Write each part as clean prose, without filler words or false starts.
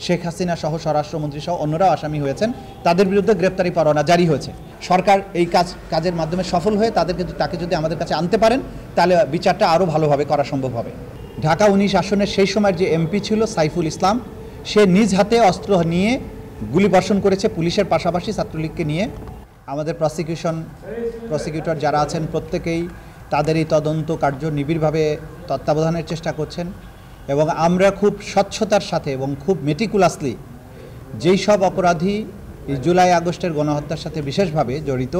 শেখ হাসিনা সহ স্বরাষ্ট্রমন্ত্রী সহ অন্যরাও আসামি হয়েছেন, তাদের বিরুদ্ধে গ্রেপ্তারি পরোয়ানা জারি হয়েছে। সরকার এই কাজের মাধ্যমে সফল হয়ে তাকে যদি আমাদের কাছে আনতে পারেন তাহলে বিচারটা আরও ভালোভাবে করা সম্ভব হবে। ঢাকা 19 আসনের সেই সময়ের যে এমপি ছিল সাইফুল ইসলাম, সে নিজ হাতে অস্ত্র নিয়ে গুলি বর্ষণ করেছে পুলিশের পাশাপাশি ছাত্রলীগকে নিয়ে। আমাদের প্রসিকিউটর যারা আছেন প্রত্যেকেই তাদের এই তদন্ত কার্য নিবিড়ভাবে তত্ত্বাবধানের চেষ্টা করছেন এবং আমরা খুব স্বচ্ছতার সাথে এবং খুব মেটিকুলাসলি যেই সব অপরাধী জুলাই আগস্টের গণহত্যার সাথে বিশেষভাবে জড়িত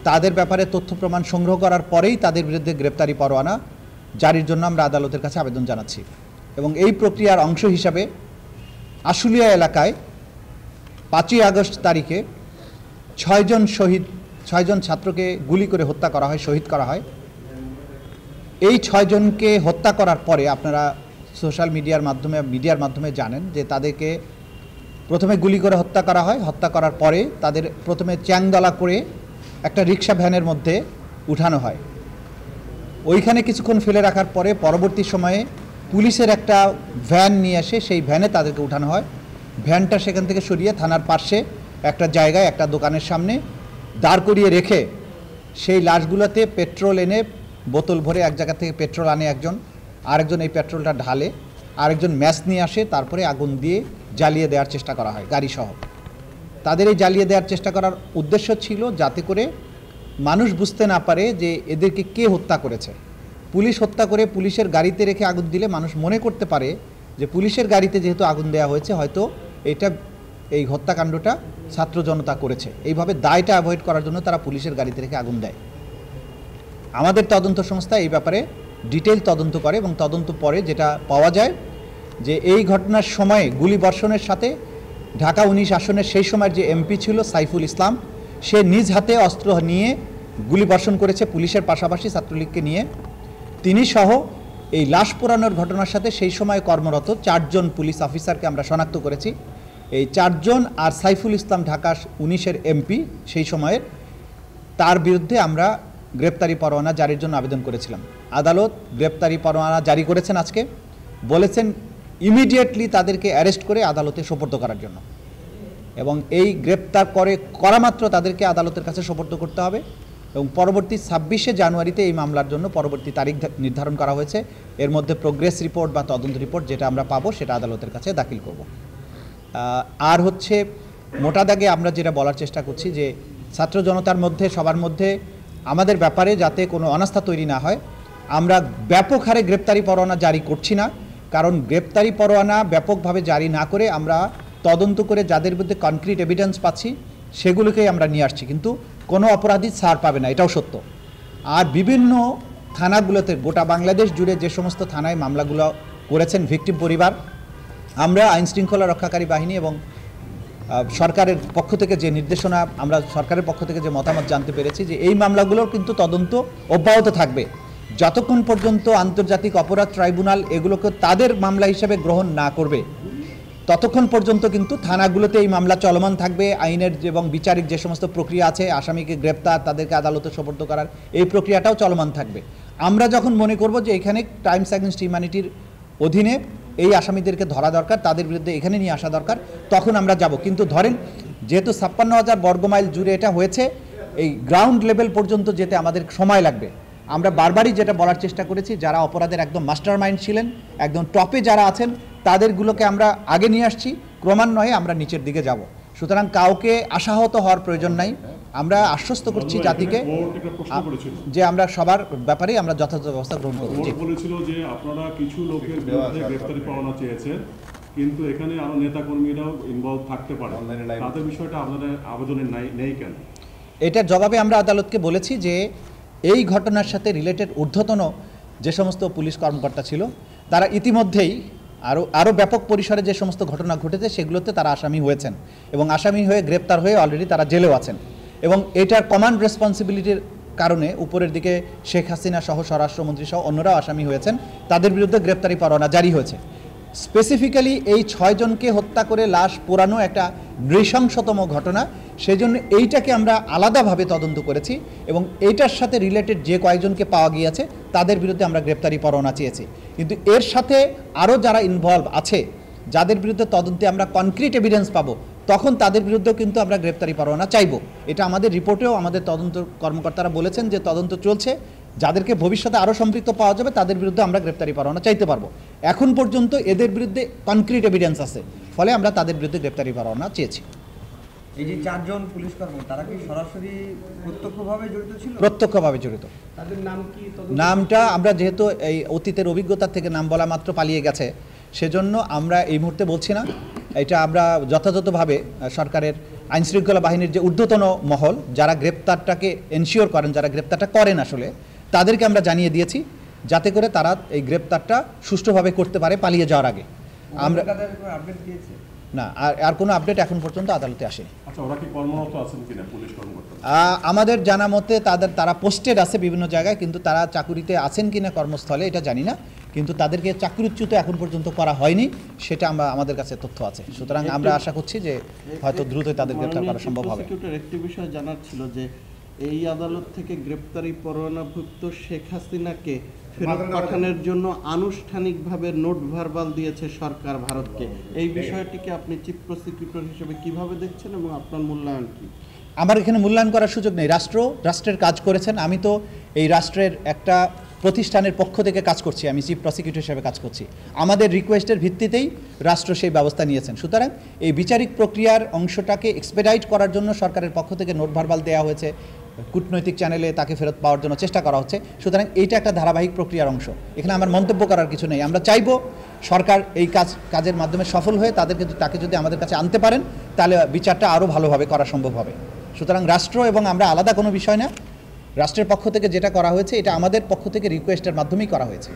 তাদের ব্যাপারে তথ্য প্রমাণ সংগ্রহ করার পরেই তাদের বিরুদ্ধে গ্রেপ্তারি পরোয়ানা জারির জন্য আমরা আদালতের কাছে আবেদন জানাচ্ছি। এবং এই প্রক্রিয়ার অংশ হিসাবে আশুলিয়া এলাকায় 5ই আগস্ট তারিখে 6 জন ছাত্রকে গুলি করে হত্যা করা হয়, শহীদ করা হয়। এই 6 জনকে হত্যা করার পরে আপনারা সোশ্যাল মিডিয়ার মাধ্যমে জানেন যে তাদেরকে প্রথমে গুলি করে হত্যা করা হয়। হত্যা করার পরে তাদের প্রথমে চ্যাংদলা করে একটা রিক্সা ভ্যানের মধ্যে উঠানো হয়। ওইখানে কিছুক্ষণ ফেলে রাখার পরে পরবর্তী সময়ে পুলিশের একটা ভ্যান নিয়ে আসে, সেই ভ্যানে তাদেরকে উঠানো হয়। ভ্যানটা সেখান থেকে সরিয়ে থানার পাশে একটা জায়গায় একটা দোকানের সামনে দাঁড় করিয়ে রেখে সেই লাশগুলোতে পেট্রোল এনে বোতল ভরে এক জায়গা থেকে পেট্রোল আনে একজন, আরেকজন এই পেট্রোলটা ঢালে, আরেকজন ম্যাচ নিয়ে আসে, তারপরে আগুন দিয়ে জ্বালিয়ে দেওয়ার চেষ্টা করা হয় গাড়িসহ। তাদের এই জ্বালিয়ে দেওয়ার চেষ্টা করার উদ্দেশ্য ছিল যাতে করে মানুষ বুঝতে না পারে যে এদেরকে কে হত্যা করেছে। পুলিশ হত্যা করে পুলিশের গাড়িতে রেখে আগুন দিলে মানুষ মনে করতে পারে যে পুলিশের গাড়িতে যেহেতু আগুন দেওয়া হয়েছে হয়তো এই হত্যাকাণ্ডটা ছাত্র জনতা করেছে। এইভাবে দায়টা অ্যাভয়েড করার জন্য তারা পুলিশের গাড়িতে রেখে আগুন দেয়। আমাদের তদন্ত সংস্থা এই ব্যাপারে ডিটেইল তদন্ত করে এবং তদন্ত পরে যেটা পাওয়া যায় যে এই ঘটনার সময়ে গুলি বর্ষণের সাথে ঢাকা 19 আসনের সেই সময়ের যে এমপি ছিল সাইফুল ইসলাম, সে নিজ হাতে অস্ত্র নিয়ে গুলি বর্ষণ করেছে পুলিশের পাশাপাশি ছাত্রলীগকে নিয়ে। তিনি সহ এই লাশ পোড়ানোর ঘটনার সাথে সেই সময় কর্মরত 4 জন পুলিশ অফিসারকে আমরা শনাক্ত করেছি। এই 4 জন আর সাইফুল ইসলাম ঢাকা 19-এর এমপি সেই সময়ের, তার বিরুদ্ধে আমরা গ্রেপ্তারি পরোয়ানা জারির জন্য আবেদন করেছিলাম। আদালত গ্রেপ্তারি পরোয়ানা জারি করেছেন আজকে, বলেছেন ইমিডিয়েটলি তাদেরকে অ্যারেস্ট করে আদালতে সোপর্দ করার জন্য এবং এই গ্রেপ্তার করা মাত্র তাদেরকে আদালতের কাছে সোপর্দ করতে হবে এবং পরবর্তী 26শে জানুয়ারিতে এই মামলার জন্য পরবর্তী তারিখ নির্ধারণ করা হয়েছে। এর মধ্যে প্রোগ্রেস রিপোর্ট বা তদন্ত রিপোর্ট যেটা আমরা পাবো সেটা আদালতের কাছে দাখিল করব। আর হচ্ছে মোটা দাগে আমরা যেটা বলার চেষ্টা করছি যে ছাত্র জনতার মধ্যে সবার মধ্যে আমাদের ব্যাপারে যাতে কোনো অনাস্থা তৈরি না হয়, আমরা ব্যাপক হারে গ্রেপ্তারি পরোয়ানা জারি করছি না। কারণ গ্রেপ্তারি পরোয়ানা ব্যাপকভাবে জারি না করে আমরা তদন্ত করে যাদের বিরুদ্ধে কনক্রিট এভিডেন্স পাচ্ছি সেগুলোকেই আমরা নিয়ে আসছি, কিন্তু কোনো অপরাধী ছাড় পাবে না, এটাও সত্য। আর বিভিন্ন থানাগুলোতে গোটা বাংলাদেশ জুড়ে যে সমস্ত থানায় মামলাগুলো করেছেন ভিকটিম পরিবার, আমরা আইনশৃঙ্খলা রক্ষাকারী বাহিনী এবং সরকারের পক্ষ থেকে যে নির্দেশনা, আমরা সরকারের পক্ষ থেকে যে মতামত জানতে পেরেছি যে এই মামলাগুলোর কিন্তু তদন্ত অব্যাহত থাকবে যতক্ষণ পর্যন্ত আন্তর্জাতিক অপরাধ ট্রাইব্যুনাল এগুলোকে তাদের মামলা হিসেবে গ্রহণ না করবে, ততক্ষণ পর্যন্ত কিন্তু থানাগুলোতে এই মামলা চলমান থাকবে। আইনের এবং বিচারিক যে সমস্ত প্রক্রিয়া আছে, আসামিকে গ্রেপ্তার, তাদেরকে আদালতে সোপর্দ করার এই প্রক্রিয়াটাও চলমান থাকবে। আমরা যখন মনে করব যে এখানে ক্রাইমস অ্যাগেন্সট হিউম্যানিটির অধীনে এই আসামিদেরকে ধরা দরকার, তাদের বিরুদ্ধে এখানে নিয়ে আসা দরকার, তখন আমরা যাব। কিন্তু ধরেন যেহেতু 56,000 বর্গমাইল জুড়ে এটা হয়েছে, এই গ্রাউন্ড লেভেল পর্যন্ত যেতে আমাদের সময় লাগবে। আমরা বারবারই যেটা বলার চেষ্টা করেছি, যারা অপরাধের একদম মাস্টার মাইন্ড ছিলেন, একদম টপে যারা আছেন, তাদেরগুলোকে আমরা আগে নিয়ে আসছি, ক্রমান্বয়ে আমরা নিচের দিকে যাব। সুতরাং কাউকে আশাহত হওয়ার প্রয়োজন নাই। আমরা আশ্বস্ত করছি জাতিকে যে আমরা সবার ব্যাপারেই আমরা যথাযথ ব্যবস্থা গ্রহণ করব। বলেছিল যে আপনারা কিছু লোকের বিরুদ্ধে গ্রেফতারি পরোয়ানা চেয়েছেন, কিন্তু এখানে আরো নেতাকর্মীরাও ইনভলভ থাকতে পারে, তাদের বিষয়টা আপনাদের আবেদনে নেই কেন? এটার জবাবে আমরা আদালতকে বলেছি যে এই ঘটনার সাথে রিলেটেড ঊর্ধ্বতন যে সমস্ত পুলিশ কর্মকর্তা ছিল তারা ইতিমধ্যেই আরও ব্যাপক পরিসরে যে সমস্ত ঘটনা ঘটেছে সেগুলোতে তারা আসামি হয়েছেন এবং আসামি হয়ে গ্রেপ্তার হয়ে অলরেডি তারা জেলেও আছেন। এবং এটার কমান্ড রেসপন্সিবিলিটির কারণে উপরের দিকে শেখ হাসিনা সহ স্বরাষ্ট্রমন্ত্রী সহ অন্যরাও আসামি হয়েছেন, তাদের বিরুদ্ধে গ্রেপ্তারি পরোয়ানা জারি হয়েছে। স্পেসিফিক্যালি এই 6 জনকে হত্যা করে লাশ পোড়ানো একটা নৃশংসতম ঘটনা, সেই জন্য এইটাকে আমরা আলাদাভাবে তদন্ত করেছি এবং এইটার সাথে রিলেটেড যে কয়েকজনকে পাওয়া গিয়েছে তাদের বিরুদ্ধে আমরা গ্রেপ্তারি পরোয়ানা চেয়েছি। কিন্তু এর সাথে আরও যারা ইনভলভ আছে যাদের বিরুদ্ধে তদন্তে আমরা কনক্রিট এভিডেন্স পাবো তখন তাদের বিরুদ্ধেও কিন্তু আমরা গ্রেপ্তারি পরোয়ানা চাইবো। এটা আমাদের রিপোর্টেও আমাদের তদন্ত কর্মকর্তারা বলেছেন যে তদন্ত চলছে, যাদেরকে ভবিষ্যতে আরও সম্পৃক্ত পাওয়া যাবে তাদের বিরুদ্ধে আমরা গ্রেপ্তারি পরোয়ানা চাইতে পারবো। এখন পর্যন্ত এদের বিরুদ্ধে কনক্রিট এভিডেন্স আছে, ফলে আমরা তাদের বিরুদ্ধে গ্রেপ্তারি পরোয়ানা চেয়েছি। এই যে 4 জন পুলিশ কর্মী তারা কি সরাসরি প্রত্যক্ষভাবে জড়িত ছিল? প্রত্যক্ষভাবে জড়িত। তাদের নাম কি? নামটা আমরা যেহেতু এই অতীতের অভিজ্ঞতা থেকে নাম বলা মাত্র পালিয়ে গেছে, সেজন্য আমরা এই মুহূর্তে বলছি না। এটা আমরা যথাযথভাবে সরকারের আইনশৃঙ্খলা বাহিনীর যে ঊর্ধ্বতন মহল যারা গ্রেপ্তারটাকে এনশিওর করেন, যারা গ্রেপ্তারটা করেন আসলে তাদেরকে আমরা জানিয়ে দিয়েছি, যাতে করে তারা এই গ্রেপ্তারটা সুষ্ঠুভাবে করতে পারে পালিয়ে যাওয়ার আগে। আমরা আপডেট দিয়েছে না, আর কোনো আপডেট এখন পর্যন্ত আদালতে আসেনি। আচ্ছা, ওরা কি কর্মরত আছেন কিনা পুলিশ কর্মকর্তা? আমাদের জানা মতে তারা পোস্টেড আছে বিভিন্ন জায়গায়, কিন্তু তারা চাকুরিতে আছেন কিনা কর্মস্থলে এটা জানি না, কিন্তু তাদেরকে চাকরিচ্যুত এখন পর্যন্ত করা হয়নি, সেটা আমাদের কাছে তথ্য আছে। সুতরাং আমরা আশা করছি যে হয়তো দ্রুতই তাদের গ্রেপ্তার করা সম্ভব হবে। একটি বিষয় জানার ছিল যে এই আদালত থেকে গ্রেপ্তারি পরোয়ানাভুক্ত শেখ হাসিনাকে ফেরত পাঠানোর জন্য আনুষ্ঠানিকভাবে নোট ভার্বাল দিয়েছে সরকার ভারতকে। এই বিষয়টিকে আপনি চিফ প্রসিকিউটর হিসেবে কিভাবে দেখছেন এবং আপনার মূল্যায়ন কি? আমার এখানে মূল্যায়ন করার সুযোগ নেই। রাষ্ট্রের কাজ করেছেন, আমি তো এই রাষ্ট্রের একটা প্রতিষ্ঠানের পক্ষ থেকে কাজ করছি, আমি চিফ প্রসিকিউটর হিসেবে কাজ করছি। আমাদের রিকোয়েস্টের ভিত্তিতেই রাষ্ট্র সেই ব্যবস্থা নিয়েছেন। সুতরাং এই বিচারিক প্রক্রিয়ার অংশটাকে এক্সপেডাইট করার জন্য সরকারের পক্ষ থেকে নোট ভার্বাল দেওয়া হয়েছে, কূটনৈতিক চ্যানেলে তাকে ফেরত পাওয়ার জন্য চেষ্টা করা হচ্ছে। সুতরাং এইটা একটা ধারাবাহিক প্রক্রিয়ার অংশ, এখানে আমার মন্তব্য করার কিছু নেই। আমরা চাইব সরকার এই কাজের মাধ্যমে সফল হয়ে তাকে যদি আমাদের কাছে আনতে পারেন তাহলে বিচারটা আরও ভালোভাবে করা সম্ভব হবে। সুতরাং রাষ্ট্র এবং আমরা আলাদা কোনো বিষয় না, রাষ্ট্রের পক্ষ থেকে যেটা করা হয়েছে এটা আমাদের পক্ষ থেকে রিকোয়েস্টের মাধ্যমেই করা হয়েছে।